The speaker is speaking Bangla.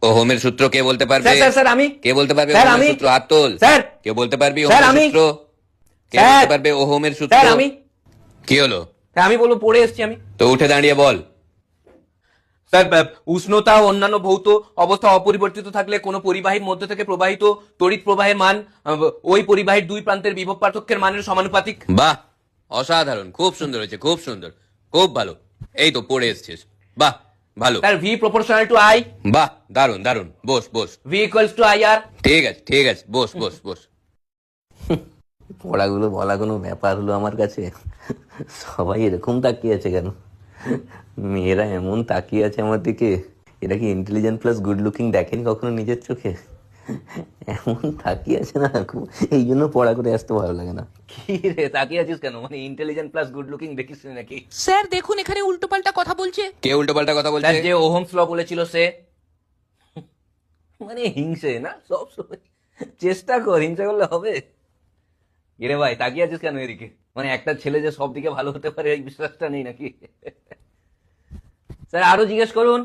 ওহমের সূত্র কে বলতে পারবে? স্যার স্যার স্যার আমি কে বলতে পারবে স্যার ওহমের আমি সূত্র? হাত তোল। স্যার কে বলতে পারবি স্যার ওহমের আমি সূত্র? কে স্যার বলতে পারবে ওহমের সূত্র? স্যার আমি কি হলো? স্যার আমি বলবো পড়ে এসেছি আমি। তো উঠে দাঁড়িয়ে বল। স্যার উষ্ণতা ও অন্যান্য ভৌত অবস্থা অপরিবর্তিত থাকলে কোনো পরিবাহীর মধ্য থেকে প্রবাহিত তড়িৎ প্রবাহের মান ওই পরিবাহীর দুই প্রান্তের বিভব পার্থক্যের মানের সমানুপাতিক। বাহ, অসাধারণ, খুব সুন্দর হয়েছে, খুব সুন্দর, খুব ভালো। এই তো পড়ে এসছিস, বাহ, ভালো। Sir V proportional to I, বাহ, দারুন দারুন, বস বস। ভি ইকুয়ালস টু আই আর। ঠিক আছে ঠিক আছে, বস বস বস। পড়াগুলো বলা কোনো ব্যাপার হলো আমার কাছে? সবাই এরকম তাকিয়ে আছে কেন? মেয়েরা এমন তাকিয়ে আছে আমার দিকে, এরা কি ইন্টেলিজেন্ট প্লাস গুড লুকিং দেখেনি কখনো নিজের চোখে? এমন তাকিয়ে আছে না, এই জন্য পড়া করে আসতে ভালো লাগে না। কি রে তাকিয়ে আছিস কেন? মানে ইন্টেলিজেন্ট প্লাস গুড লুকিং দেখিস নাকি? স্যার দেখুন এখানে উল্টোপাল্টা কথা বলছে। কে উল্টো পাল্টা কথা বলছে? স্যার যে ওহমস ল বলেছিল সে। মানে হিংসে না সব সময়, চেষ্টা কর, হিংসা করলে হবে? এরে ভাই তাকিয়ে আছিস কেন এদিকে? মানে একটা ছেলে যে সব দিকে ভালো হতে পারে এই বিশ্বাসটা নেই নাকি? স্যার আরো জিজ্ঞেস করুন।